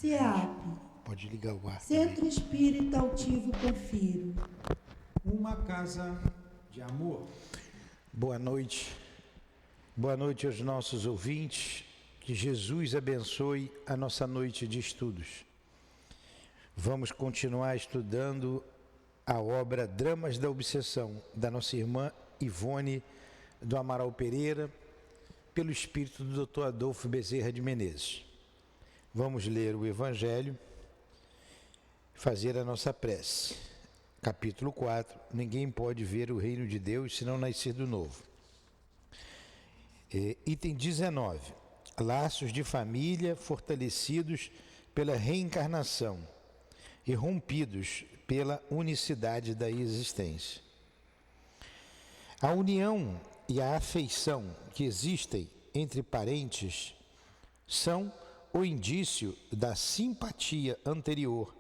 CEAP. Pode ligar o ar. Centro Espírita Altivo Confiro. Uma casa de amor. Boa noite. Boa noite aos nossos ouvintes. Que Jesus abençoe a nossa noite de estudos. Vamos continuar estudando a obra Dramas da Obsessão, da nossa irmã Ivone do Amaral Pereira, pelo espírito do Dr. Adolfo Bezerra de Menezes. Vamos ler o Evangelho, fazer a nossa prece. Capítulo 4, ninguém pode ver o reino de Deus se não nascer do novo. Item 19, laços de família fortalecidos pela reencarnação e rompidos pela unicidade da existência. A união e a afeição que existem entre parentes são o indício da simpatia anterior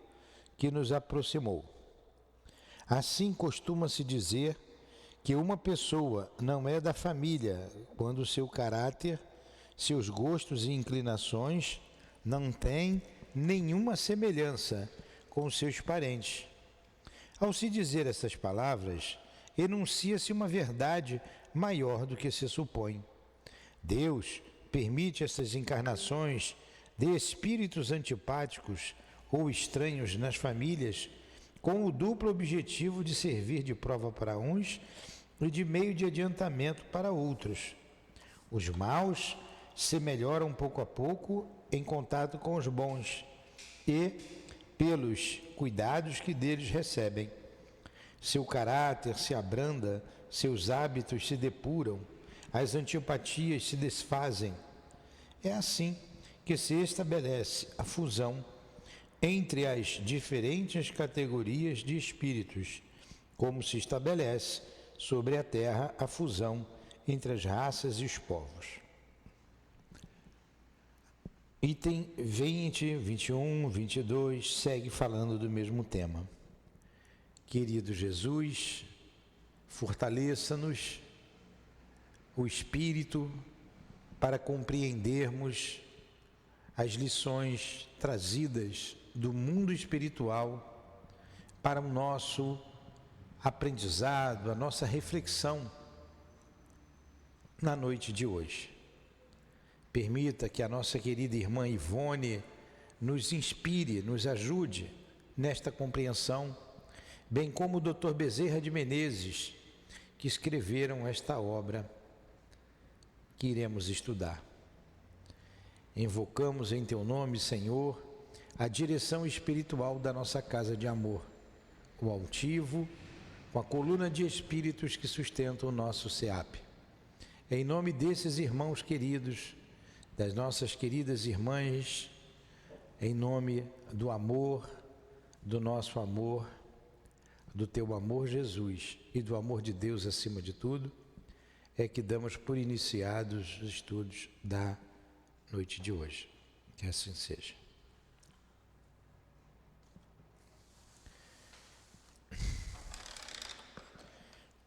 que nos aproximou. Assim costuma-se dizer que uma pessoa não é da família quando seu caráter, seus gostos e inclinações não têm nenhuma semelhança com seus parentes. Ao se dizer essas palavras, enuncia-se uma verdade maior do que se supõe. Deus permite essas encarnações de espíritos antipáticos ou estranhos nas famílias com o duplo objetivo de servir de prova para uns e de meio de adiantamento para outros. Os maus se melhoram pouco a pouco em contato com os bons e pelos cuidados que deles recebem. Seu caráter se abranda, seus hábitos se depuram, as antipatias se desfazem. É assim que se estabelece a fusão entre as diferentes categorias de espíritos, como se estabelece sobre a Terra a fusão entre as raças e os povos. Item 20, 21, 22 segue falando do mesmo tema. Querido Jesus, fortaleça-nos o espírito para compreendermos as lições trazidas do mundo espiritual para o nosso aprendizado, a nossa reflexão na noite de hoje. Permita que a nossa querida irmã Ivone nos inspire, nos ajude nesta compreensão, bem como o Dr. Bezerra de Menezes, que escreveram esta obra que iremos estudar. Invocamos em Teu nome, Senhor, a direção espiritual da nossa casa de amor, o altivo, com a coluna de espíritos que sustentam o nosso CEAP. Em nome desses irmãos queridos, das nossas queridas irmãs, em nome do amor, do nosso amor, do Teu amor, Jesus, e do amor de Deus acima de tudo, é que damos por iniciados os estudos da noite de hoje. Que assim seja.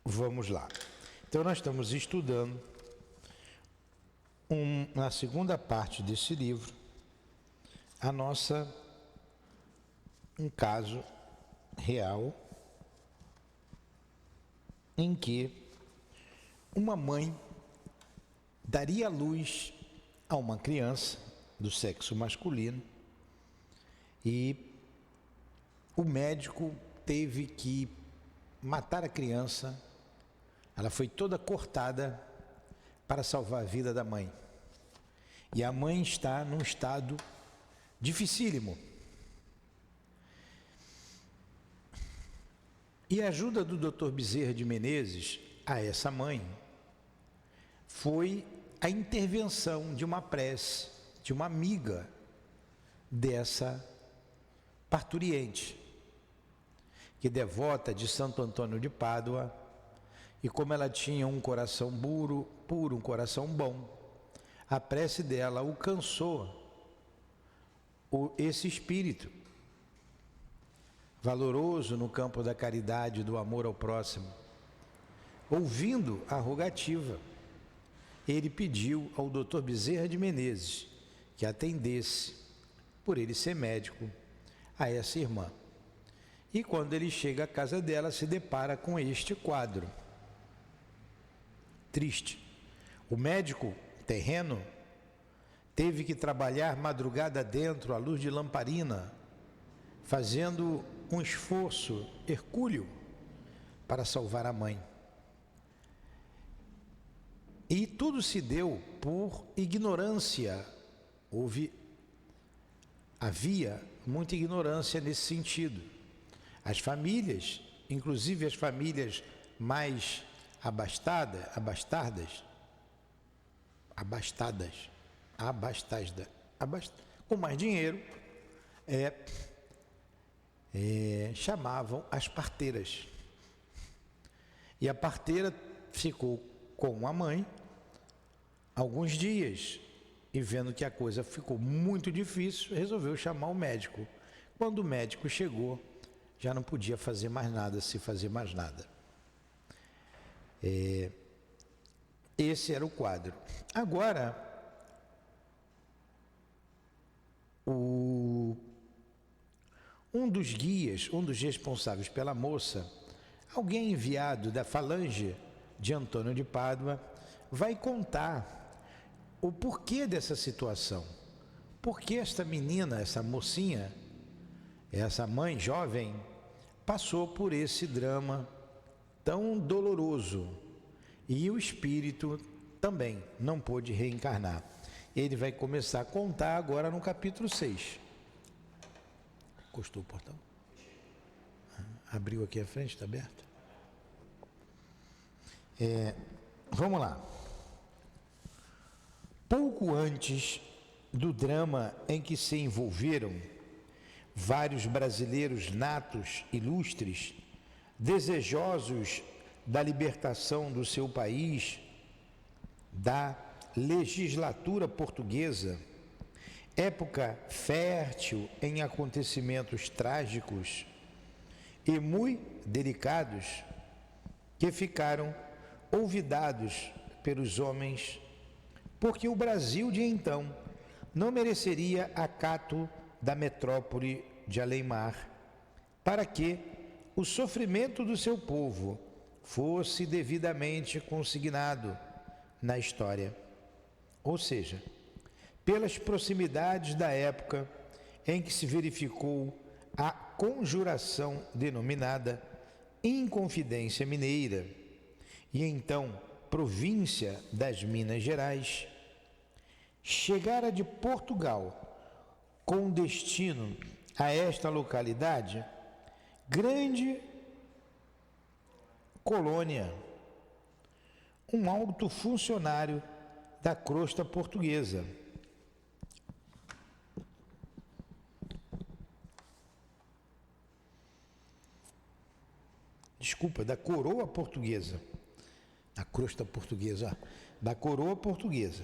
Vamos lá. Então nós estamos estudando na segunda parte desse livro, um caso real em que uma mãe daria luz a uma criança do sexo masculino e o médico teve que matar a criança. Ela foi toda cortada para salvar a vida da mãe. E a mãe está num estado dificílimo. E a ajuda do Dr. Bezerra de Menezes a essa mãe foi a intervenção de uma prece, de uma amiga dessa parturiente, que devota de Santo Antônio de Pádua, e como ela tinha um coração puro, um coração bom, a prece dela alcançou esse espírito valoroso no campo da caridade e do amor ao próximo. Ouvindo a rogativa, ele pediu ao Dr. Bezerra de Menezes que atendesse por ele ser médico, a essa irmã. E quando ele chega à casa dela, se depara com este quadro triste. O médico terreno teve que trabalhar madrugada dentro, à luz de lamparina, fazendo um esforço hercúleo para salvar a mãe. E tudo se deu por ignorância. Havia muita ignorância nesse sentido. As famílias, inclusive as famílias mais abastadas, com mais dinheiro, chamavam as parteiras. E a parteira ficou com a mãe alguns dias e, vendo que a coisa ficou muito difícil, resolveu chamar o médico. Quando o médico chegou, já não podia fazer mais nada, Esse era o quadro. Agora, um dos guias, um dos responsáveis pela moça, alguém enviado da falange de Antônio de Pádua, vai contar o porquê dessa situação. Por que esta menina, essa mocinha, essa mãe jovem, passou por esse drama tão doloroso e o espírito também não pôde reencarnar. Ele vai começar a contar agora no capítulo 6. Encostou o portão? Abriu aqui a frente, está aberto? Vamos lá. Pouco antes do drama em que se envolveram vários brasileiros natos, ilustres, desejosos da libertação do seu país, da legislatura portuguesa, época fértil em acontecimentos trágicos e muito delicados, que ficaram olvidados pelos homens, porque o Brasil de então não mereceria acato da metrópole de além-mar, para que o sofrimento do seu povo fosse devidamente consignado na história. Ou seja, pelas proximidades da época em que se verificou a conjuração denominada Inconfidência Mineira, e então província das Minas Gerais, chegara de Portugal com destino a esta localidade grande colônia, um alto funcionário da crosta portuguesa, da coroa portuguesa, da crosta portuguesa, da coroa portuguesa,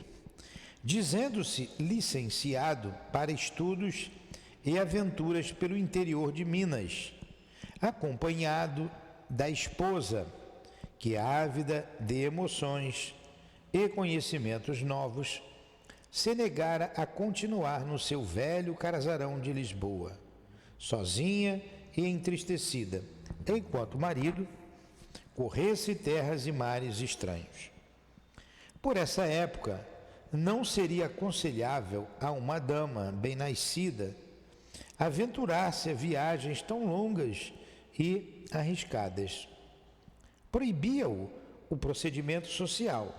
dizendo-se licenciado para estudos e aventuras pelo interior de Minas, acompanhado da esposa, que, ávida de emoções e conhecimentos novos, se negara a continuar no seu velho casarão de Lisboa, sozinha e entristecida, enquanto o marido corresse terras e mares estranhos. Por essa época, não seria aconselhável a uma dama bem-nascida aventurar-se a viagens tão longas e arriscadas. Proibia-o o procedimento social.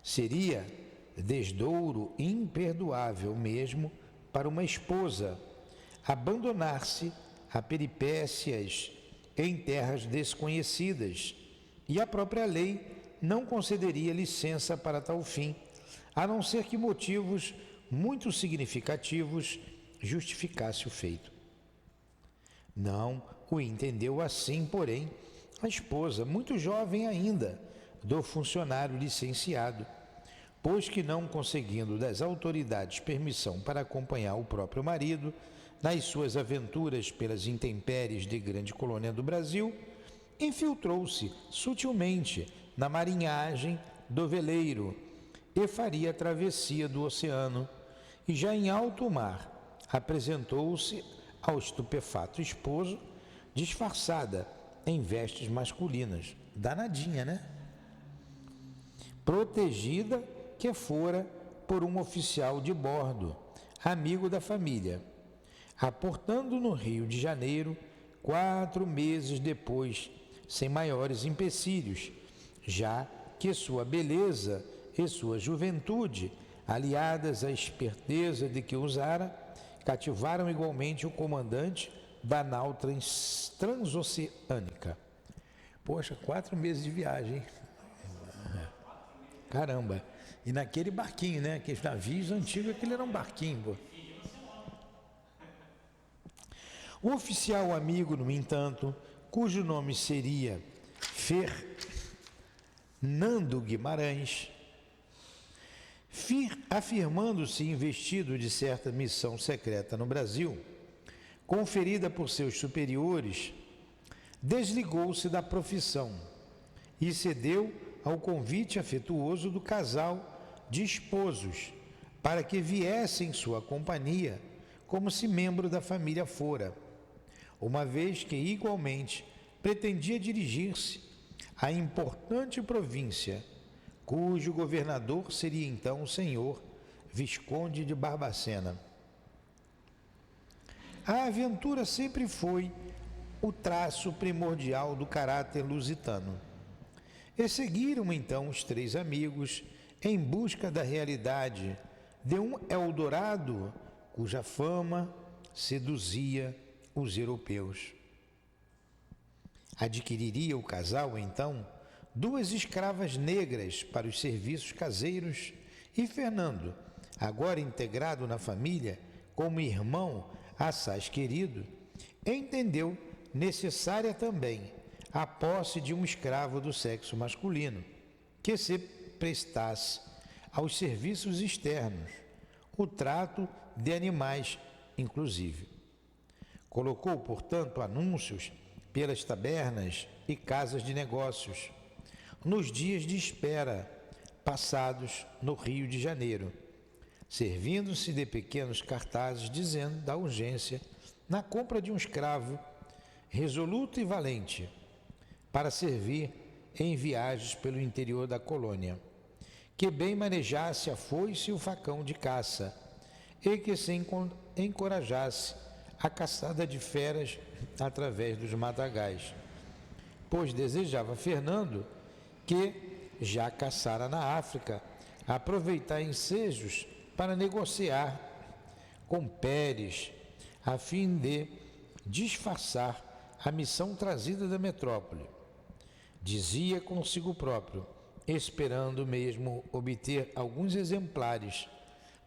Seria desdouro imperdoável mesmo para uma esposa abandonar-se a peripécias em terras desconhecidas, e a própria lei não concederia licença para tal fim, a não ser que motivos muito significativos justificasse o feito. Não o entendeu assim, porém, a esposa, muito jovem ainda, do funcionário licenciado, pois que, não conseguindo das autoridades permissão para acompanhar o próprio marido nas suas aventuras pelas intempéries de grande colônia do Brasil, infiltrou-se sutilmente na marinhagem do veleiro e faria a travessia do oceano, e já em alto mar, apresentou-se ao estupefato esposo, disfarçada em vestes masculinas. Danadinha, né? Protegida que fora por um oficial de bordo, amigo da família, aportando no Rio de Janeiro 4 meses depois, sem maiores empecilhos, já que sua beleza e sua juventude, aliadas à esperteza de que usara, cativaram igualmente o comandante da nau transoceânica. Poxa, 4 meses de viagem, hein? Caramba! E naquele barquinho, né? Aqueles navios antigos, aquele era um barquinho, pô. O oficial amigo, no entanto, cujo nome seria Fernando Guimarães, afirmando-se investido de certa missão secreta no Brasil, conferida por seus superiores, desligou-se da profissão e cedeu ao convite afetuoso do casal de esposos para que viesse em sua companhia como se membro da família fora, uma vez que igualmente pretendia dirigir-se à importante província, cujo governador seria então o senhor Visconde de Barbacena. A aventura sempre foi o traço primordial do caráter lusitano. E seguiram então os 3 amigos em busca da realidade de um Eldorado cuja fama seduzia os europeus. Adquiriria o casal, então, 2 escravas negras para os serviços caseiros e Fernando, agora integrado na família como irmão assaz querido, entendeu necessária também a posse de um escravo do sexo masculino, que se prestasse aos serviços externos, o trato de animais, inclusive. Colocou, portanto, anúncios pelas tabernas e casas de negócios, nos dias de espera passados no Rio de Janeiro, servindo-se de pequenos cartazes dizendo da urgência na compra de um escravo resoluto e valente para servir em viagens pelo interior da colônia, que bem manejasse a foice e o facão de caça e que se encorajasse a caçada de feras através dos matagais, pois desejava Fernando, que já caçara na África, aproveitar ensejos para negociar com Pérez, a fim de disfarçar a missão trazida da metrópole. Dizia consigo próprio, esperando mesmo obter alguns exemplares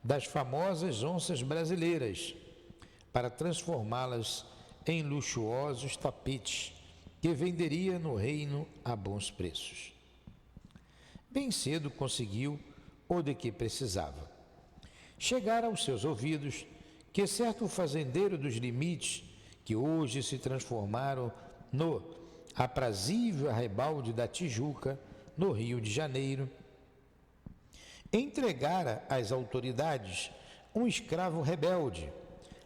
das famosas onças brasileiras, para transformá-las em luxuosos tapetes que venderia no reino a bons preços. Bem cedo conseguiu o de que precisava. Chegara aos seus ouvidos que certo fazendeiro dos limites, que hoje se transformaram no aprazível arrabalde da Tijuca, no Rio de Janeiro, entregara às autoridades um escravo rebelde,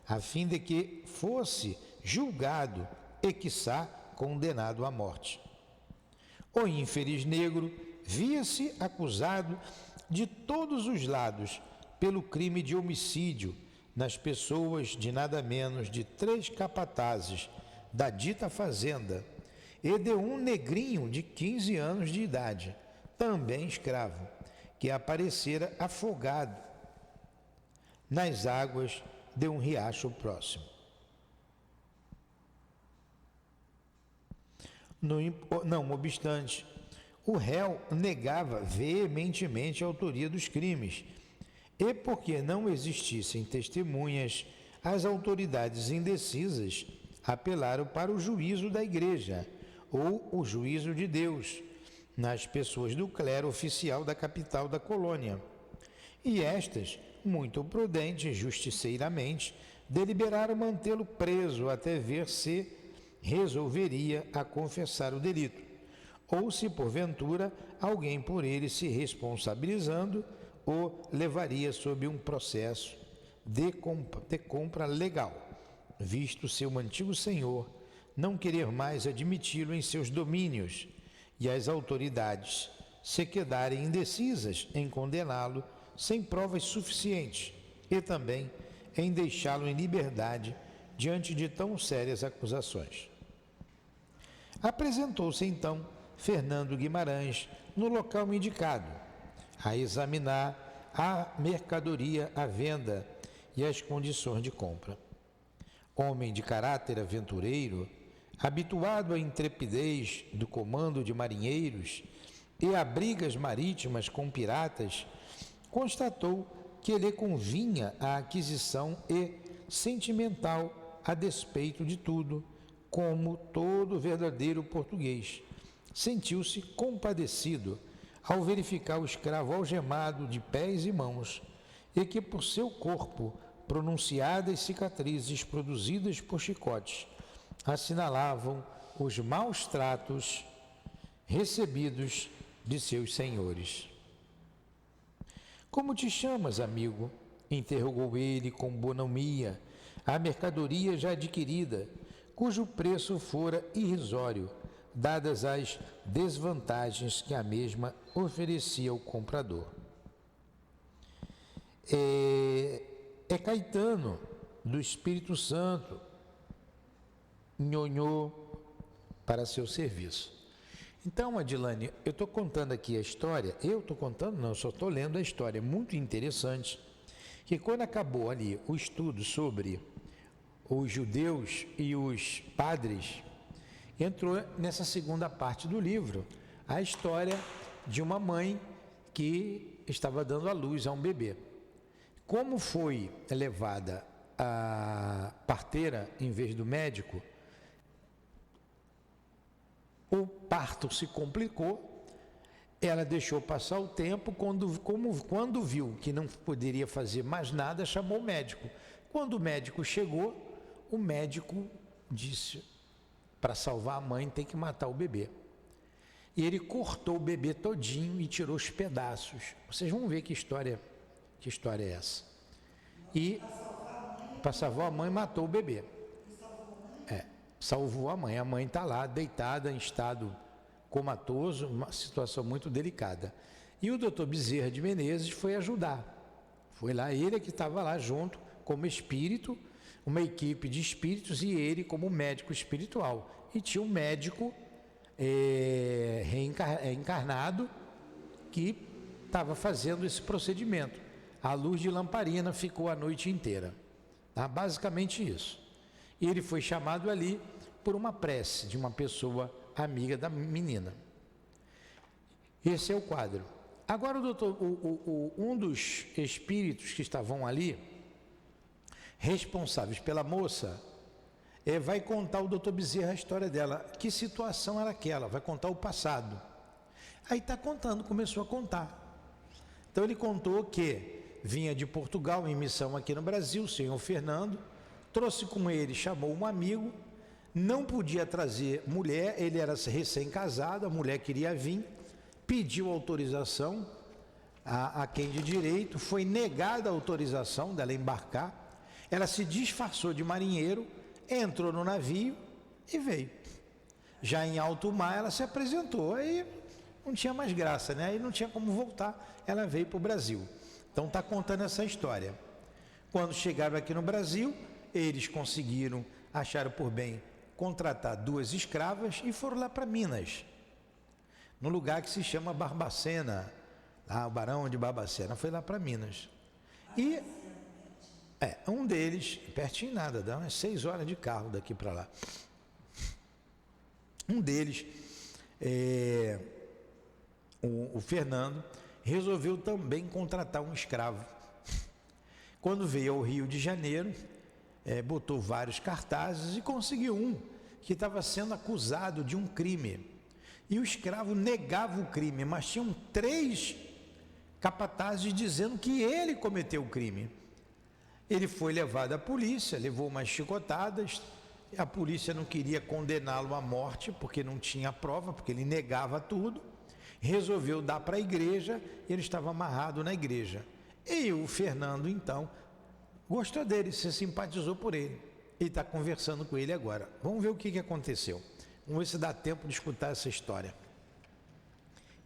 a fim de que fosse julgado e, quiçá, condenado à morte. O infeliz negro via-se acusado de todos os lados pelo crime de homicídio nas pessoas de nada menos de 3 capatazes da dita fazenda e de um negrinho de 15 anos de idade, também escravo, que aparecera afogado nas águas de um riacho próximo. Não obstante, o réu negava veementemente a autoria dos crimes e, porque não existissem testemunhas, as autoridades indecisas apelaram para o juízo da Igreja ou o juízo de Deus, nas pessoas do clero oficial da capital da colônia. E estas, muito prudentes e justiceiramente, deliberaram mantê-lo preso até ver se resolveria a confessar o delito, ou se porventura alguém por ele se responsabilizando o levaria sob um processo de compra legal, visto seu antigo senhor não querer mais admiti-lo em seus domínios e as autoridades se quedarem indecisas em condená-lo sem provas suficientes e também em deixá-lo em liberdade diante de tão sérias acusações. Apresentou-se então Fernando Guimarães no local indicado, a examinar a mercadoria à venda e as condições de compra. Homem de caráter aventureiro, habituado à intrepidez do comando de marinheiros e a brigas marítimas com piratas, constatou que lhe convinha a aquisição e sentimental a despeito de tudo, como todo verdadeiro português. Sentiu-se compadecido ao verificar o escravo algemado de pés e mãos e que por seu corpo pronunciadas cicatrizes produzidas por chicotes assinalavam os maus tratos recebidos de seus senhores. Como te chamas, amigo? Interrogou ele com bonomia a mercadoria já adquirida, cujo preço fora irrisório, dadas as desvantagens que a mesma oferecia ao comprador. É Caetano, do Espírito Santo, nhonhô, para seu serviço. Então, Adilane, eu estou contando aqui a história, eu só estou lendo a história, é muito interessante, que quando acabou ali o estudo sobre os judeus e os padres, entrou nessa segunda parte do livro a história de uma mãe que estava dando à luz a um bebê. Como foi levada a parteira em vez do médico, o parto se complicou, ela deixou passar o tempo, quando viu que não poderia fazer mais nada, chamou o médico. Quando o médico chegou, o médico disse, para salvar a mãe tem que matar o bebê. E ele cortou o bebê todinho e tirou os pedaços. Vocês vão ver que história é essa. E para salvar a mãe, matou o bebê. Salvou a mãe está lá deitada em estado comatoso, uma situação muito delicada. E o doutor Bezerra de Menezes foi ajudar. Foi lá, ele que estava lá junto como espírito, uma equipe de espíritos e ele como médico espiritual. E tinha um médico encarnado que estava fazendo esse procedimento. A luz de lamparina ficou a noite inteira. Tá? Basicamente isso. E ele foi chamado ali por uma prece de uma pessoa amiga da menina. Esse é o quadro. Agora um dos espíritos que estavam ali, responsáveis pela moça, vai contar o doutor Bezerra a história dela. Que situação era aquela? Vai contar o passado. Aí está contando, começou a contar. Então ele contou que vinha de Portugal em missão aqui no Brasil, o senhor Fernando, trouxe com ele, chamou um amigo, não podia trazer mulher, ele era recém-casado, a mulher queria vir, pediu autorização a quem de direito, foi negada a autorização dela embarcar, ela se disfarçou de marinheiro, entrou no navio e veio. Já em alto mar ela se apresentou, aí não tinha mais graça, né? Aí não tinha como voltar, ela veio para o Brasil. Então está contando essa história. Quando chegaram aqui no Brasil, eles conseguiram, acharam por bem contratar 2 escravas e foram lá para Minas, no lugar que se chama Barbacena, lá o Barão de Barbacena, foi lá para Minas. E um deles, pertinho nada, dá umas 6 horas de carro daqui para lá. Um deles, o Fernando, resolveu também contratar um escravo. Quando veio ao Rio de Janeiro, botou vários cartazes e conseguiu um que estava sendo acusado de um crime. E o escravo negava o crime, mas tinham 3 capatazes dizendo que ele cometeu o crime. Ele foi levado à polícia, levou umas chicotadas, a polícia não queria condená-lo à morte, porque não tinha prova, porque ele negava tudo, resolveu dar para a igreja, ele estava amarrado na igreja. E o Fernando, então, gostou dele, se simpatizou por ele e está conversando com ele agora. Vamos ver o que aconteceu. Vamos ver se dá tempo de escutar essa história.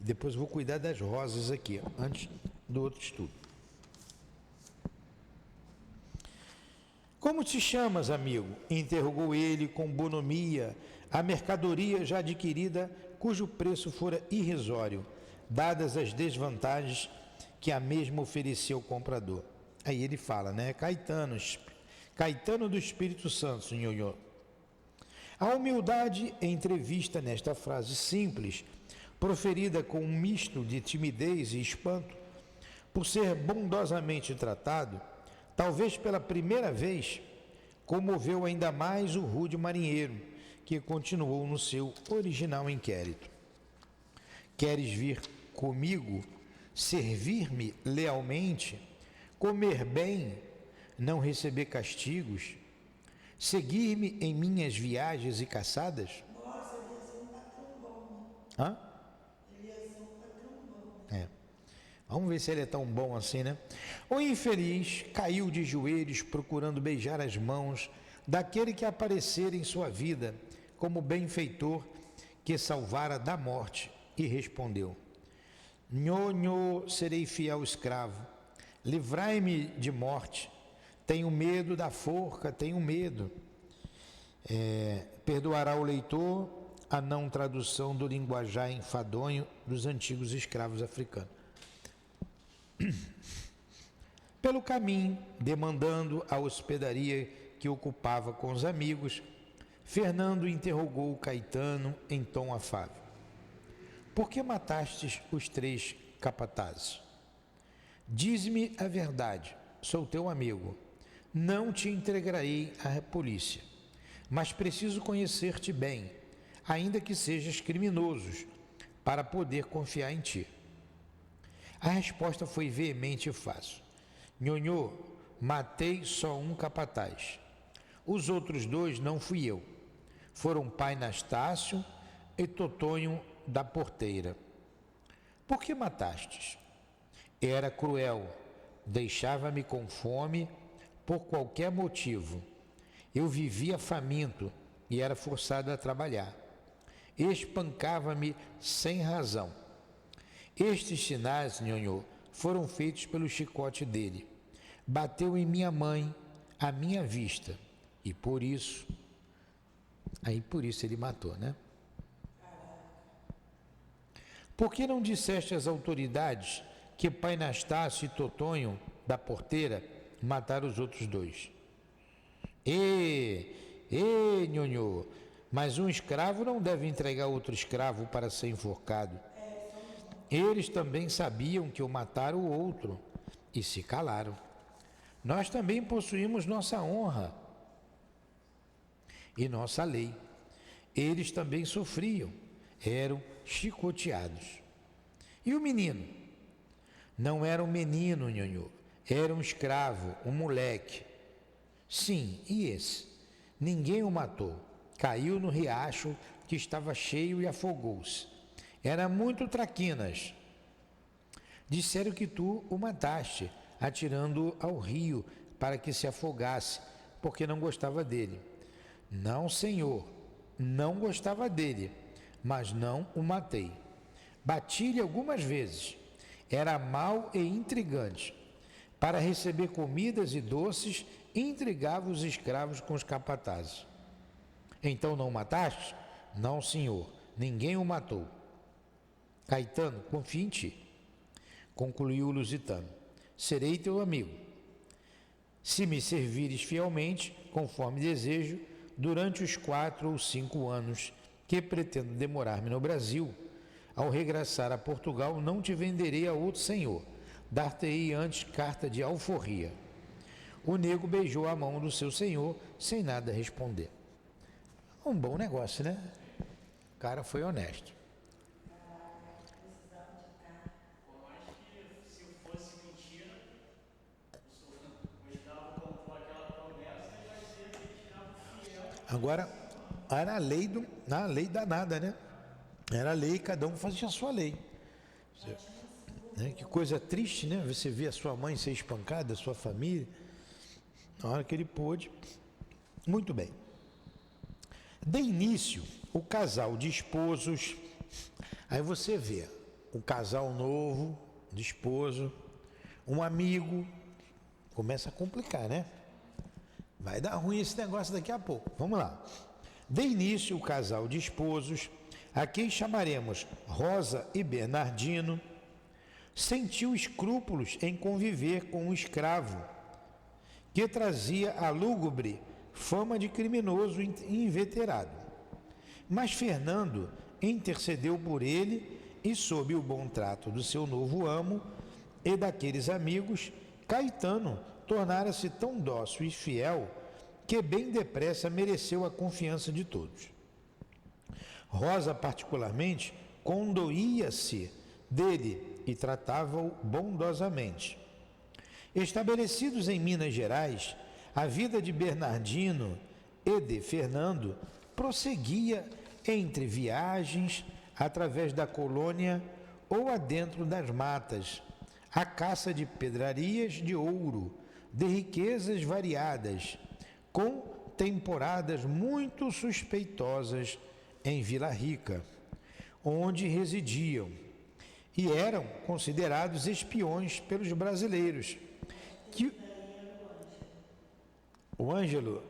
E depois eu vou cuidar das rosas aqui, antes do outro estudo. Como te chamas, amigo? Interrogou ele com bonomia a mercadoria já adquirida, cujo preço fora irrisório, dadas as desvantagens que a mesma oferecia ao comprador. Aí ele fala, né? Caetano do Espírito Santo, nhonhô. A humildade é entrevista nesta frase simples, proferida com um misto de timidez e espanto, por ser bondosamente tratado, talvez pela primeira vez, comoveu ainda mais o rude marinheiro, que continuou no seu original inquérito. Queres vir comigo, servir-me lealmente, comer bem, não receber castigos, seguir-me em minhas viagens e caçadas? Nossa, ele ia ser um patrão bom. Hã? Ele ia ser um patrão bom. É. Vamos ver se ele é tão bom assim, né? O infeliz caiu de joelhos procurando beijar as mãos daquele que aparecera em sua vida como benfeitor que salvara da morte e respondeu: Nhonhô, serei fiel escravo, livrai-me de morte, tenho medo da forca, tenho medo. Perdoará o leitor a não tradução do linguajar enfadonho dos antigos escravos africanos. Pelo caminho, demandando a hospedaria que ocupava com os amigos, Fernando interrogou Caetano em tom afável: Por que matastes os 3 capatazes? Diz-me a verdade, sou teu amigo. Não te entregarei à polícia, mas preciso conhecer-te bem, ainda que sejas criminoso, para poder confiar em ti. A resposta foi veemente e fácil. Nhonhô, matei só um capataz. Os outros 2 não fui eu. Foram pai Nastácio e Totonho da porteira. Por que matastes? Era cruel, deixava-me com fome por qualquer motivo. Eu vivia faminto e era forçado a trabalhar. Espancava-me sem razão. Estes sinais, nhonhô, foram feitos pelo chicote dele. Bateu em minha mãe, à minha vista, e por isso ele matou, né? Por que não disseste às autoridades que pai Nastácio e Totonho da porteira mataram os outros 2? Nhonhô, mas um escravo não deve entregar outro escravo para ser enforcado. Eles também sabiam que eu matara o outro e se calaram. Nós também possuímos nossa honra e nossa lei. Eles também sofriam, eram chicoteados. E o menino? Não era um menino, nhonhô, era um escravo, um moleque. Sim, e esse? Ninguém o matou. Caiu no riacho que estava cheio e afogou-se. Era muito traquinas. Disseram que tu o mataste, atirando-o ao rio para que se afogasse, porque não gostava dele. Não, senhor, não gostava dele, mas não o matei. Bati-lhe algumas vezes. Era mau e intrigante. Para receber comidas e doces, intrigava os escravos com os capatazes. Então não o mataste? Não, senhor, ninguém o matou. Caetano, confia em ti. Concluiu o lusitano. Serei teu amigo. Se me servires fielmente, conforme desejo, durante os 4 ou 5 anos que pretendo demorar-me no Brasil, ao regressar a Portugal, não te venderei a outro senhor. Dar-te-ei antes carta de alforria. O nego beijou a mão do seu senhor, sem nada responder. Um bom negócio, né? O cara foi honesto. Agora, era a lei danada, né? Era a lei, cada um fazia a sua lei. Que coisa triste, né? Você vê a sua mãe ser espancada, a sua família. na hora que ele pôde. Muito bem. De início, o casal de esposos, aí você vê o casal novo, de esposo, um amigo, começa a complicar, né? Vai dar ruim esse negócio daqui a pouco. Vamos lá. De início, o casal de esposos, a quem chamaremos Rosa e Bernardino, sentiu escrúpulos em conviver com um escravo que trazia a lúgubre fama de criminoso inveterado. Mas Fernando intercedeu por ele e, sob o bom trato do seu novo amo e daqueles amigos, Caetano tornara-se tão dócil e fiel que bem depressa mereceu a confiança de todos. Rosa, particularmente, condoía-se dele e tratava-o bondosamente. Estabelecidos em Minas Gerais, a vida de Bernardino e de Fernando prosseguia entre viagens através da colônia ou adentro das matas, a caça de pedrarias de ouro, de riquezas variadas, com temporadas muito suspeitosas em Vila Rica, onde residiam, e eram considerados espiões pelos brasileiros. O Ângelo,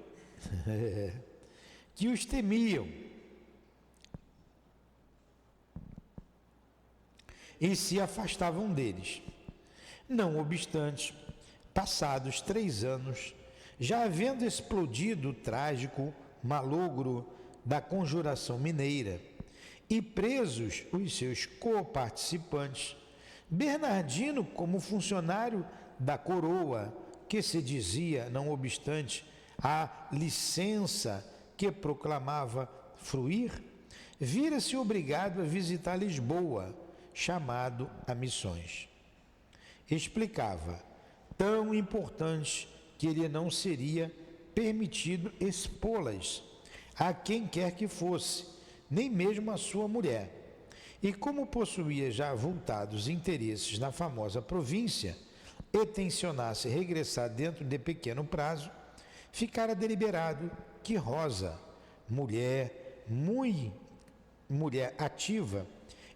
que os temiam e se afastavam deles. Não obstante, passados 3 anos, já havendo explodido o trágico malogro da Conjuração Mineira e presos os seus coparticipantes, Bernardino, como funcionário da coroa, que se dizia, não obstante a licença que proclamava fruir, vira-se obrigado a visitar Lisboa, chamado a missões. Explicava, tão importante que ele não seria permitido expô-las a quem quer que fosse, nem mesmo a sua mulher. E como possuía já avultados interesses na famosa província e tencionasse regressar dentro de pequeno prazo, ficara deliberado que Rosa, mulher ativa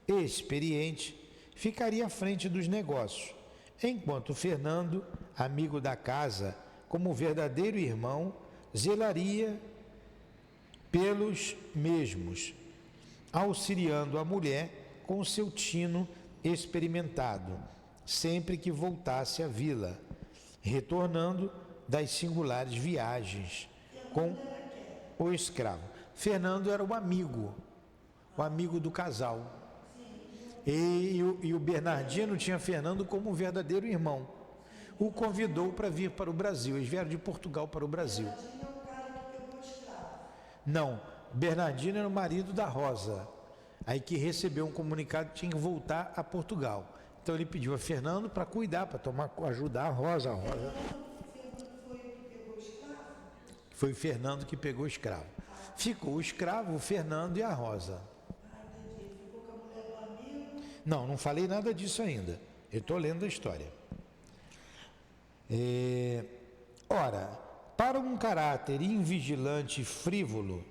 e experiente, ficaria à frente dos negócios, enquanto Fernando, amigo da casa, como verdadeiro irmão, zelaria pelos mesmos, auxiliando a mulher com seu tino experimentado, sempre que voltasse à vila, retornando das singulares viagens com o escravo. Fernando era o amigo do casal. E o Bernardino tinha Fernando como um verdadeiro irmão. O convidou para vir para o Brasil. Eles vieram de Portugal para o Brasil. Não, Bernardino era o marido da Rosa. Aí que recebeu um comunicado que tinha que voltar a Portugal. Então ele pediu a Fernando para cuidar, para ajudar a Rosa. Foi o Fernando que pegou o escravo. Ficou o escravo, o Fernando e a Rosa. Não falei nada disso ainda. Eu estou lendo a história. Ora, para um caráter invigilante e frívolo,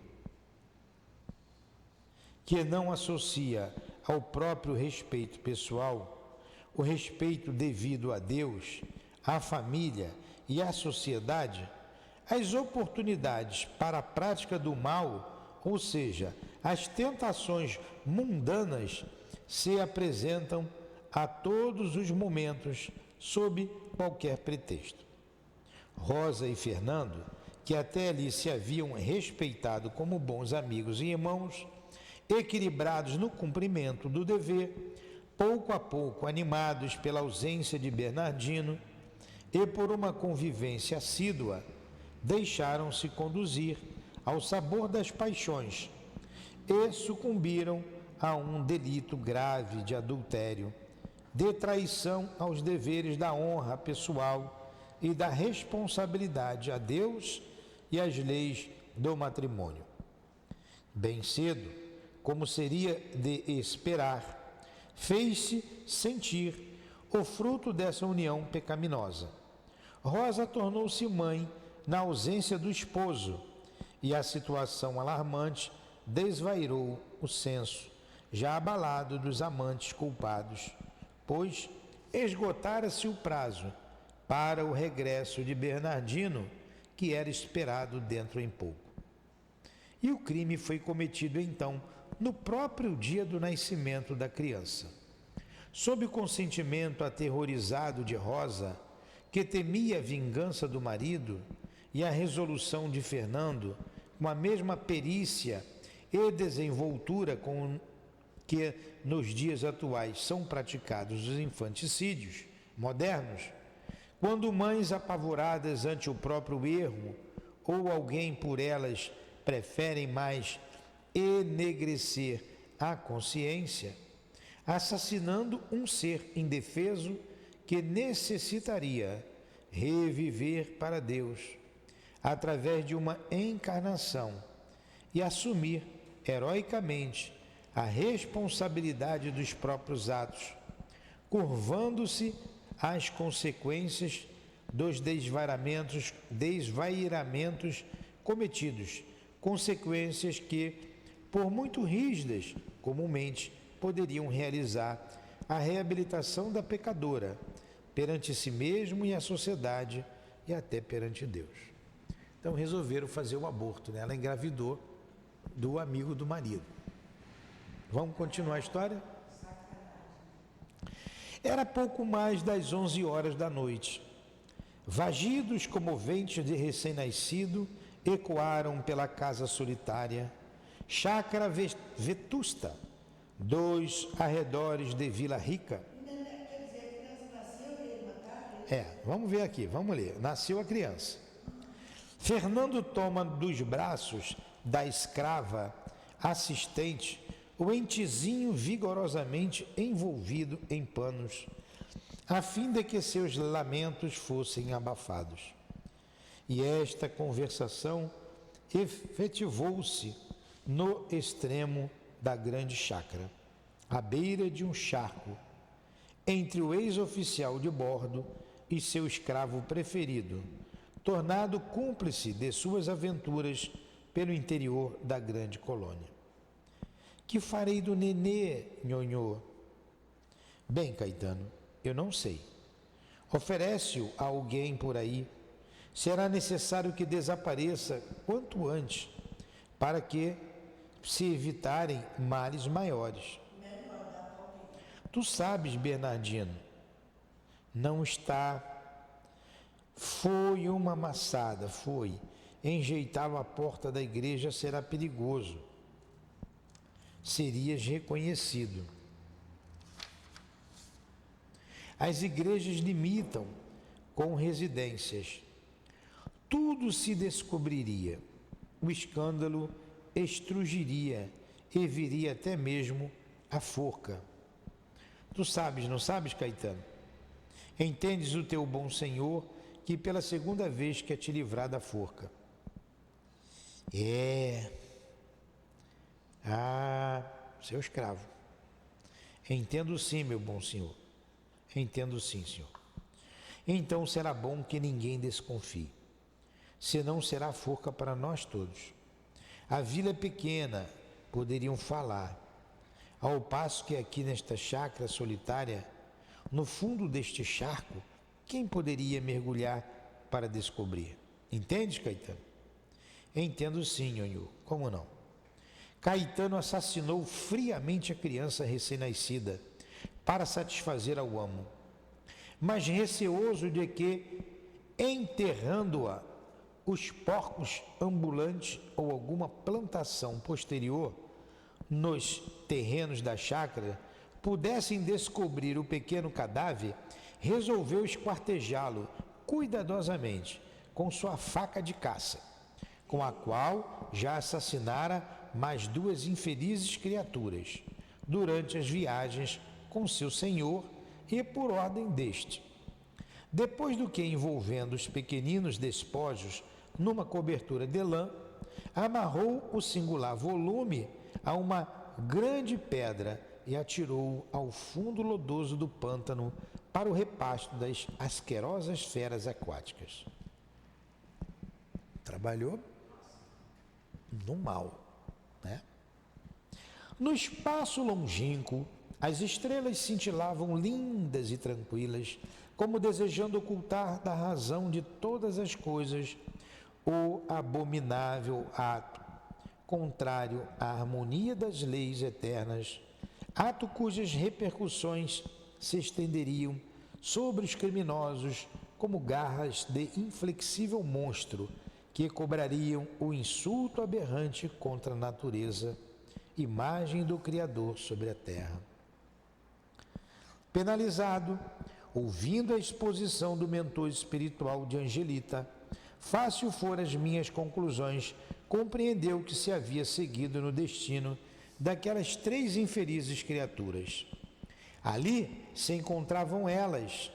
que não associa ao próprio respeito pessoal, o respeito devido a Deus, à família e à sociedade, as oportunidades para a prática do mal, ou seja, as tentações mundanas, se apresentam a todos os momentos, sob qualquer pretexto. Rosa e Fernando, que até ali se haviam respeitado como bons amigos e irmãos, equilibrados no cumprimento do dever, pouco a pouco animados pela ausência de Bernardino e por uma convivência assídua, deixaram-se conduzir ao sabor das paixões e sucumbiram a um delito grave de adultério, de traição aos deveres da honra pessoal e da responsabilidade a Deus e às leis do matrimônio. Bem cedo, como seria de esperar, fez-se sentir o fruto dessa união pecaminosa. Rosa tornou-se mãe na ausência do esposo, e a situação alarmante desvairou o senso, já abalado dos amantes culpados, pois esgotara-se o prazo para o regresso de Bernardino, que era esperado dentro em pouco. E o crime foi cometido então no próprio dia do nascimento da criança. Sob o consentimento aterrorizado de Rosa, que temia a vingança do marido, e a resolução de Fernando, com a mesma perícia e desenvoltura com que nos dias atuais são praticados os infanticídios modernos, quando mães apavoradas ante o próprio erro ou alguém por elas preferem mais enegrecer a consciência, assassinando um ser indefeso que necessitaria reviver para Deus através de uma encarnação e assumir heroicamente a responsabilidade dos próprios atos, curvando-se às consequências dos desvairamentos cometidos, consequências que, por muito rígidas, comumente poderiam realizar a reabilitação da pecadora perante si mesmo e a sociedade e até perante Deus. Então resolveram fazer o aborto, né? Ela engravidou do amigo do marido. Vamos continuar a história? Era pouco mais das 11 horas da noite. Vagidos comoventes de recém-nascido ecoaram pela casa solitária, chácara vetusta, dos arredores de Vila Rica. Vamos ver aqui, vamos ler. Nasceu a criança. Fernando toma dos braços da escrava assistente o entezinho vigorosamente envolvido em panos, a fim de que seus lamentos fossem abafados. E esta conversação efetivou-se no extremo da grande chácara, à beira de um charco, entre o ex-oficial de bordo e seu escravo preferido, tornado cúmplice de suas aventuras pelo interior da grande colônia. Que farei do nenê, nhonhô? Bem, Caetano, eu não sei. Oferece-o a alguém por aí. Será necessário que desapareça quanto antes, para que se evitarem males maiores. Tu sabes, Bernardino, não está. Foi uma maçada, foi. Enjeitá-lo à porta da igreja será perigoso. Serias reconhecido. As igrejas limitam com residências. Tudo se descobriria. O escândalo estrugiria e viria até mesmo a forca. Tu sabes, não sabes, Caetano? Entendes o teu bom Senhor que pela segunda vez quer te livrar da forca. Seu escravo. Entendo sim, meu bom senhor. Entendo sim, senhor. Então será bom que ninguém desconfie. Senão será forca para nós todos. A vila é pequena, poderiam falar. Ao passo que aqui nesta chácara solitária, no fundo deste charco, quem poderia mergulhar para descobrir? Entendes, Caetano? Entendo sim, nhonhô. Como não? Caetano assassinou friamente a criança recém-nascida para satisfazer ao amo, mas receoso de que, enterrando-a, os porcos ambulantes ou alguma plantação posterior nos terrenos da chácara pudessem descobrir o pequeno cadáver, resolveu esquartejá-lo cuidadosamente com sua faca de caça, com a qual já assassinara mais duas infelizes criaturas durante as viagens com seu senhor e por ordem deste. Depois do que, envolvendo os pequeninos despojos numa cobertura de lã, amarrou o singular volume a uma grande pedra e atirou-o ao fundo lodoso do pântano para o repasto das asquerosas feras aquáticas. trabalhou no mal, né? No espaço longínquo, as estrelas cintilavam lindas e tranquilas, como desejando ocultar da razão de todas as coisas o abominável ato, contrário à harmonia das leis eternas, ato cujas repercussões se estenderiam sobre os criminosos como garras de inflexível monstro que cobrariam o insulto aberrante contra a natureza, imagem do Criador sobre a terra. Penalizado, ouvindo a exposição do mentor espiritual de Angelita, fácil foram as minhas conclusões, compreendeu que se havia seguido no destino daquelas 3 infelizes criaturas. Ali se encontravam elas,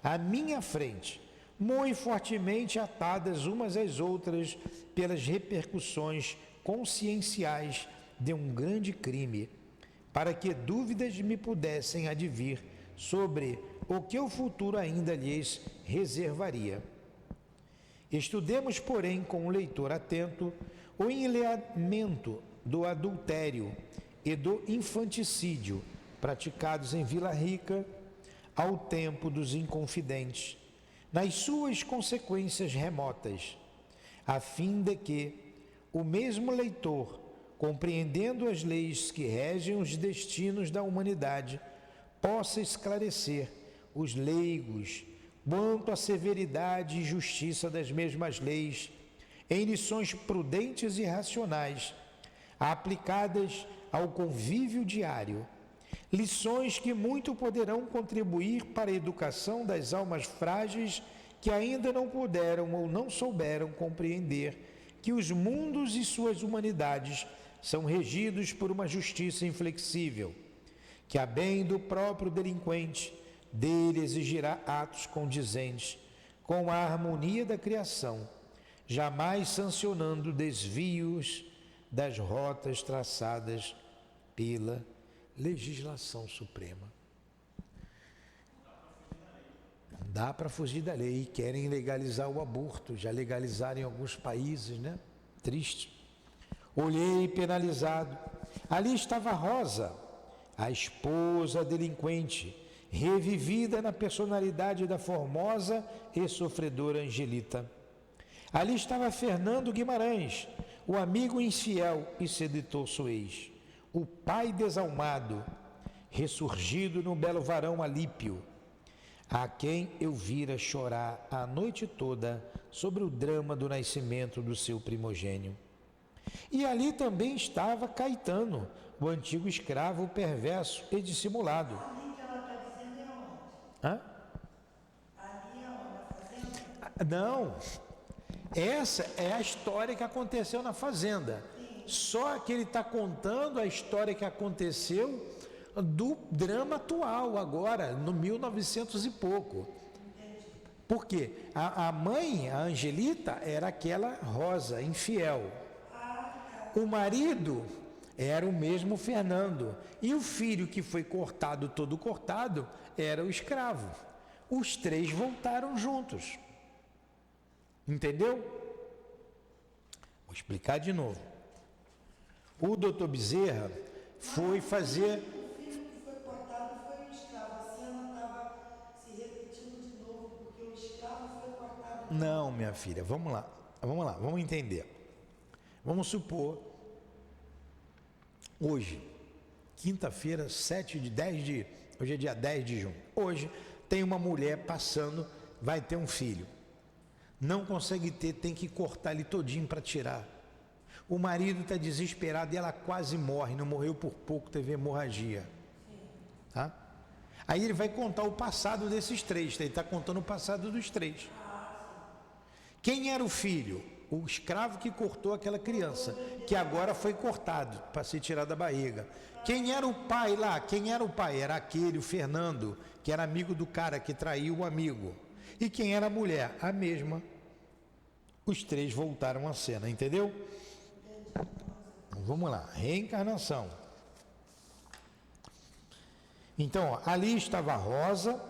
à minha frente, muito fortemente atadas umas às outras pelas repercussões conscienciais de um grande crime, para que dúvidas me pudessem advir sobre o que o futuro ainda lhes reservaria. Estudemos, porém, com o leitor atento, o enleamento do adultério e do infanticídio praticados em Vila Rica ao tempo dos Inconfidentes, nas suas consequências remotas, a fim de que o mesmo leitor, compreendendo as leis que regem os destinos da humanidade, possa esclarecer os leigos quanto à severidade e justiça das mesmas leis, em lições prudentes e racionais, aplicadas ao convívio diário, lições que muito poderão contribuir para a educação das almas frágeis que ainda não puderam ou não souberam compreender que os mundos e suas humanidades são regidos por uma justiça inflexível, que a bem do próprio delinquente, dele exigirá atos condizentes com a harmonia da criação, jamais sancionando desvios das rotas traçadas pela legislação suprema. Não dá para fugir da lei. Querem legalizar o aborto, já legalizaram em alguns países, né? Triste. Olhei penalizado. Ali estava Rosa, a esposa delinquente, revivida na personalidade da formosa e sofredora Angelita. Ali estava Fernando Guimarães, o amigo infiel e sedutor Suez, o pai desalmado, ressurgido no belo varão Alípio, a quem eu vira chorar a noite toda sobre o drama do nascimento do seu primogênio. E ali também estava Caetano, o antigo escravo perverso e dissimulado. Ali que ela está dizendo é onde? Hã? Ali é onde? A fazenda? Não, essa é a história que aconteceu na fazenda. Só que ele está contando a história que aconteceu do drama atual agora, no 1900 e pouco. Por quê? A mãe, a Angelita, era aquela Rosa, infiel. O marido era o mesmo Fernando. E o filho que foi cortado, todo cortado, era o escravo. Os 3 voltaram juntos. Entendeu? Vou explicar de novo. O doutor Bezerra foi fazer... O filho que foi cortado foi o escravo. A cena estava se repetindo de novo, porque o escravo foi cortado. Não, minha filha, vamos lá, vamos entender. Vamos supor, hoje, quinta-feira, hoje é dia 10 de junho. Hoje tem uma mulher passando, vai ter um filho. Não consegue ter, tem que cortar ele todinho para tirar. O marido está desesperado e ela quase morre, não morreu por pouco, teve hemorragia. Tá? Aí ele vai contar o passado desses 3, ele está contando o passado dos 3. Quem era o filho? O escravo que cortou aquela criança, que agora foi cortado para ser tirado da barriga. Quem era o pai lá? Quem era o pai? Era aquele, o Fernando, que era amigo do cara que traiu o amigo. E quem era a mulher? A mesma. Os 3 voltaram à cena, entendeu? Então, vamos lá, reencarnação. Então, ó, ali estava a Rosa,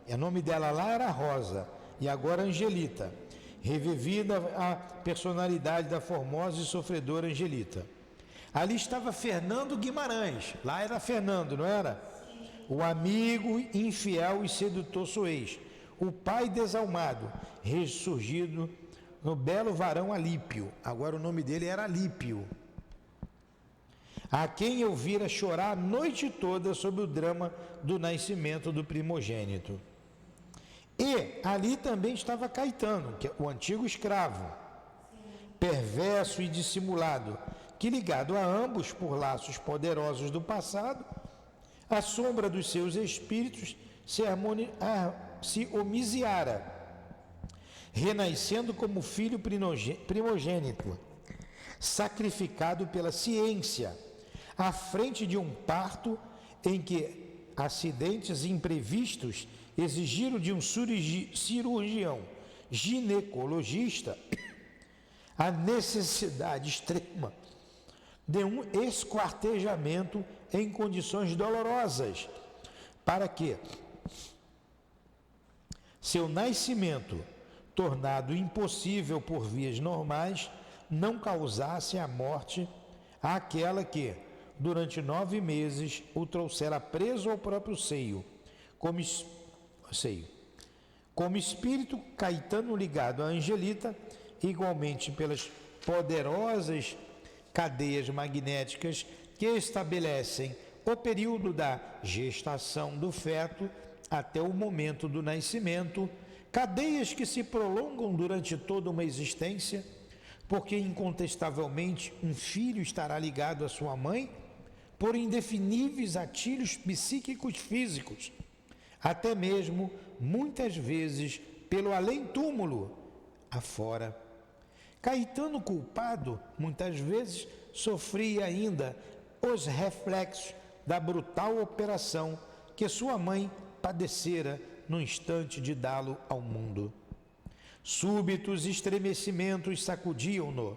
o nome dela lá era Rosa, e agora Angelita, revivida a personalidade da formosa e sofredora Angelita. Ali estava Fernando Guimarães, lá era Fernando, não era? O amigo infiel e sedutor Soez, o pai desalmado, ressurgido no belo varão Alípio, agora o nome dele era Alípio, a quem eu vira chorar a noite toda sobre o drama do nascimento do primogênito. E ali também estava Caetano, que é o antigo escravo, perverso e dissimulado, que ligado a ambos por laços poderosos do passado, a sombra dos seus espíritos se homiciara, renascendo como filho primogênito, sacrificado pela ciência, à frente de um parto em que acidentes imprevistos exigiram de um cirurgião ginecologista a necessidade extrema de um esquartejamento em condições dolorosas, para que seu nascimento, tornado impossível por vias normais, não causasse a morte àquela que, durante 9 meses, o trouxera preso ao próprio seio, como espírito Caetano ligado a Angelita, igualmente pelas poderosas cadeias magnéticas que estabelecem o período da gestação do feto até o momento do nascimento, cadeias que se prolongam durante toda uma existência, porque incontestavelmente um filho estará ligado à sua mãe por indefiníveis atilhos psíquicos físicos, até mesmo, muitas vezes, pelo além-túmulo afora. Caetano culpado, muitas vezes, sofria ainda os reflexos da brutal operação que sua mãe padecera no instante de dá-lo ao mundo. Súbitos estremecimentos sacudiam-no,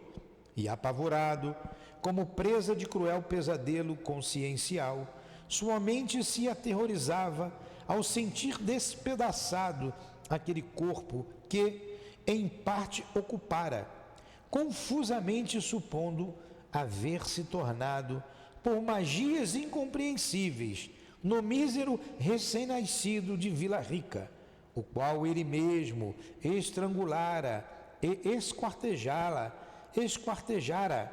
e apavorado, como presa de cruel pesadelo consciencial, sua mente se aterrorizava ao sentir despedaçado aquele corpo que, em parte, ocupara, confusamente supondo haver-se tornado, por magias incompreensíveis, no mísero recém-nascido de Vila Rica, o qual ele mesmo estrangulara e esquartejara,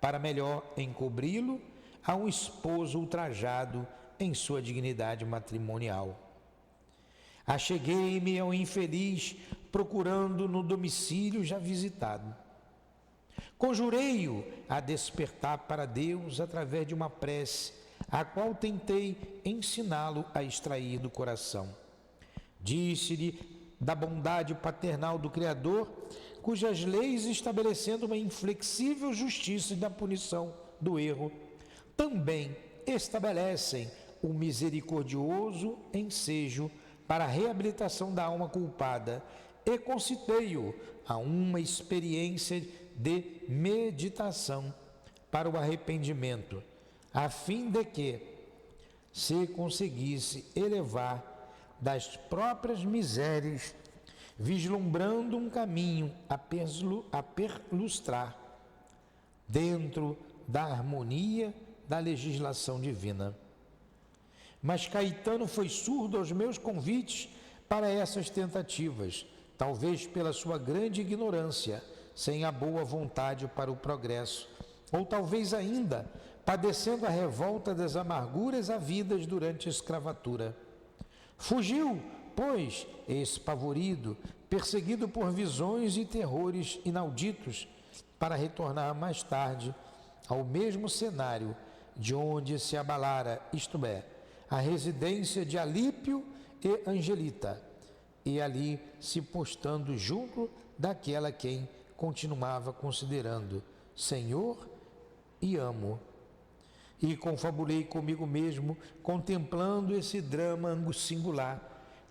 para melhor encobri-lo a um esposo ultrajado em sua dignidade matrimonial. Acheguei-me ao infeliz, procurando no domicílio já visitado. Conjurei-o a despertar para Deus através de uma prece, a qual tentei ensiná-lo a extrair do coração. Disse-lhe da bondade paternal do Criador, cujas leis, estabelecendo uma inflexível justiça da punição do erro, também estabelecem o misericordioso ensejo para a reabilitação da alma culpada, e concitei-o a uma experiência de meditação para o arrependimento, a fim de que se conseguisse elevar das próprias misérias, vislumbrando um caminho a perlustrar dentro da harmonia da legislação divina. Mas Caetano foi surdo aos meus convites para essas tentativas, talvez pela sua grande ignorância, sem a boa vontade para o progresso, ou talvez ainda padecendo a revolta das amarguras havidas durante a escravatura. Fugiu, pois, espavorido, perseguido por visões e terrores inauditos, para retornar mais tarde ao mesmo cenário de onde se abalara, isto é, a residência de Alípio e Angelita, e ali se postando junto daquela quem continuava considerando Senhor e amo. E confabulei comigo mesmo, contemplando esse drama singular,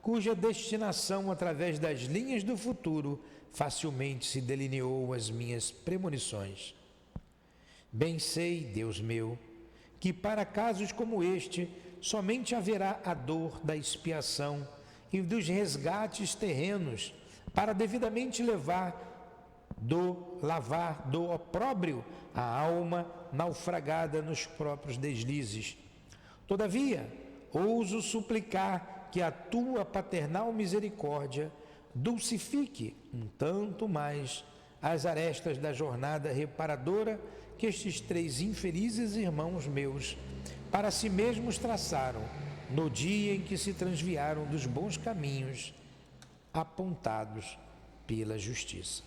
cuja destinação, através das linhas do futuro, facilmente se delineou às minhas premonições. Bem sei, Deus meu, que para casos como este, somente haverá a dor da expiação e dos resgates terrenos para devidamente lavar do opróbrio a alma naufragada nos próprios deslizes. Todavia, ouso suplicar que a tua paternal misericórdia dulcifique um tanto mais as arestas da jornada reparadora que estes 3 infelizes irmãos meus para si mesmos traçaram no dia em que se transviaram dos bons caminhos apontados pela justiça.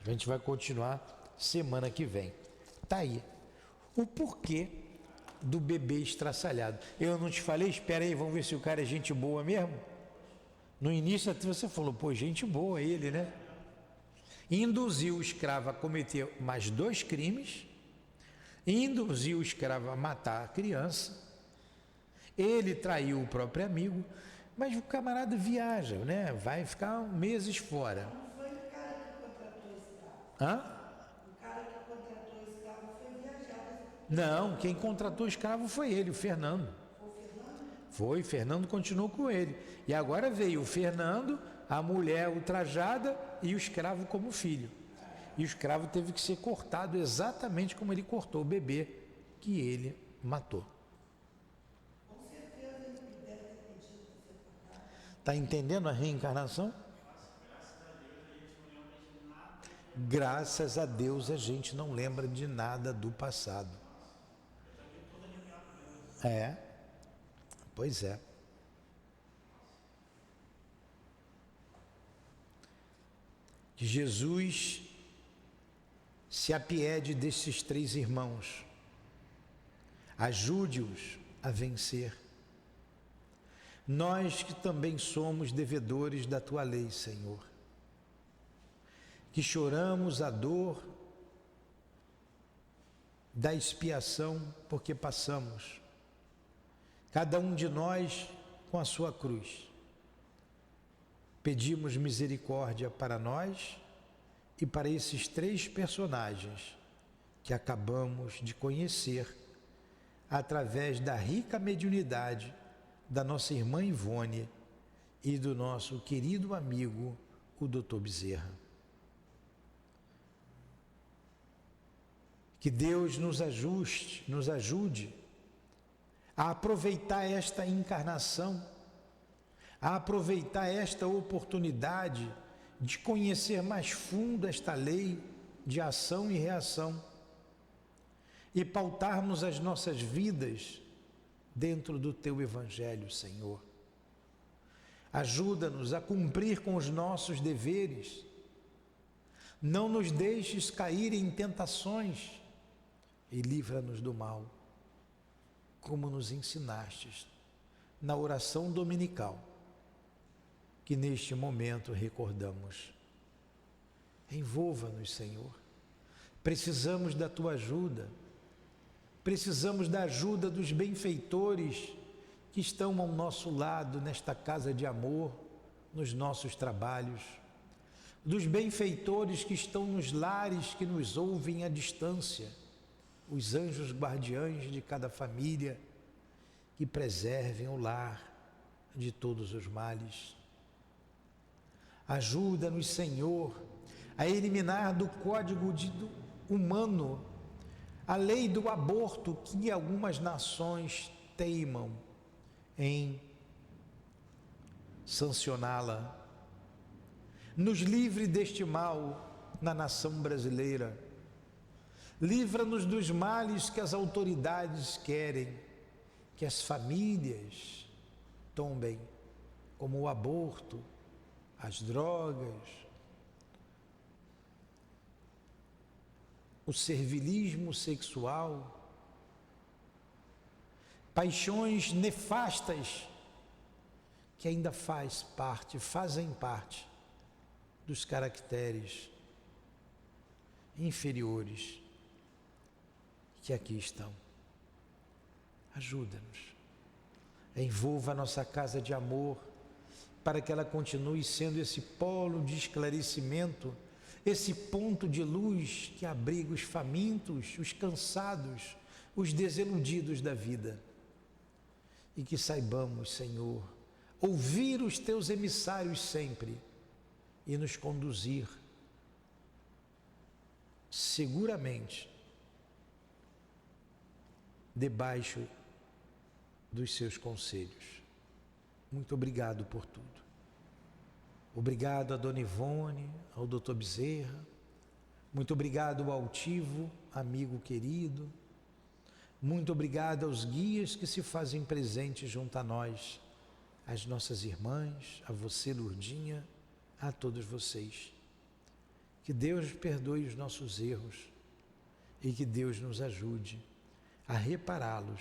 A gente vai continuar semana que vem. Tá aí o porquê do bebê estraçalhado. Eu não te falei? Espera aí, vamos ver se o cara é gente boa mesmo. No início até você falou, pô, gente boa ele, né? Induziu o escravo a cometer mais 2 crimes, induziu o escravo a matar a criança, ele traiu o próprio amigo, mas o camarada viaja, né? Vai ficar meses fora. Não foi o cara que contratou o escravo. Hã? O cara que contratou o escravo foi viajar. Não, quem contratou o escravo foi ele, o Fernando. Foi o Fernando? Foi, Fernando continuou com ele. E agora veio o Fernando, a mulher ultrajada e o escravo como filho. E o escravo teve que ser cortado exatamente como ele cortou o bebê que ele matou. Com certeza ele deve ter pedido para ser cortado. Está entendendo a reencarnação? Graças a Deus a gente não lembra de nada do passado. É, pois é. Que Jesus se apiede desses 3 irmãos, ajude-os a vencer. Nós que também somos devedores da tua lei, Senhor, que choramos a dor da expiação porque passamos, cada um de nós com a sua cruz. Pedimos misericórdia para nós e para esses 3 personagens que acabamos de conhecer através da rica mediunidade da nossa irmã Ivone e do nosso querido amigo, o Dr. Bezerra. Que Deus nos ajude a aproveitar esta encarnação, a aproveitar esta oportunidade de conhecer mais fundo esta lei de ação e reação e pautarmos as nossas vidas dentro do Teu Evangelho, Senhor. Ajuda-nos a cumprir com os nossos deveres. Não nos deixes cair em tentações e livra-nos do mal, como nos ensinastes na oração dominical, que neste momento recordamos. Envolva-nos, Senhor. Precisamos da Tua ajuda. Precisamos da ajuda dos benfeitores que estão ao nosso lado nesta casa de amor, nos nossos trabalhos. Dos benfeitores que estão nos lares, que nos ouvem à distância. Os anjos guardiães de cada família, que preservem o lar de todos os males. Ajuda-nos, Senhor, a eliminar do código humano a lei do aborto que algumas nações teimam em sancioná-la. Nos livre deste mal na nação brasileira. Livra-nos dos males que as autoridades querem que as famílias tombem, como o aborto, as drogas, o servilismo sexual, paixões nefastas que ainda fazem parte dos caracteres inferiores que aqui estão. Ajuda-nos, envolva a nossa casa de amor, para que ela continue sendo esse polo de esclarecimento, esse ponto de luz que abriga os famintos, os cansados, os desiludidos da vida. E que saibamos, Senhor, ouvir os Teus emissários sempre, e nos conduzir seguramente debaixo dos seus conselhos. Muito obrigado por tudo. Obrigado a Dona Ivone, ao Dr. Bezerra. Muito obrigado ao altivo, amigo querido. Muito obrigado aos guias que se fazem presentes junto a nós, às nossas irmãs, a você, Lourdinha, a todos vocês. Que Deus perdoe os nossos erros e que Deus nos ajude a repará-los,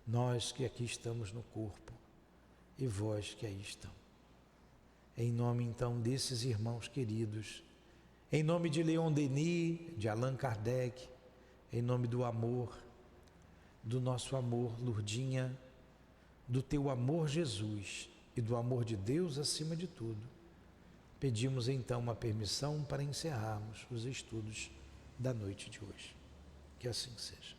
nós que aqui estamos no corpo e vós que aí estão. Em nome então desses irmãos queridos, em nome de Leon Denis, de Allan Kardec, em nome do amor, do nosso amor, Lourdinha, do teu amor, Jesus, e do amor de Deus acima de tudo, pedimos então uma permissão para encerrarmos os estudos da noite de hoje. Que assim seja.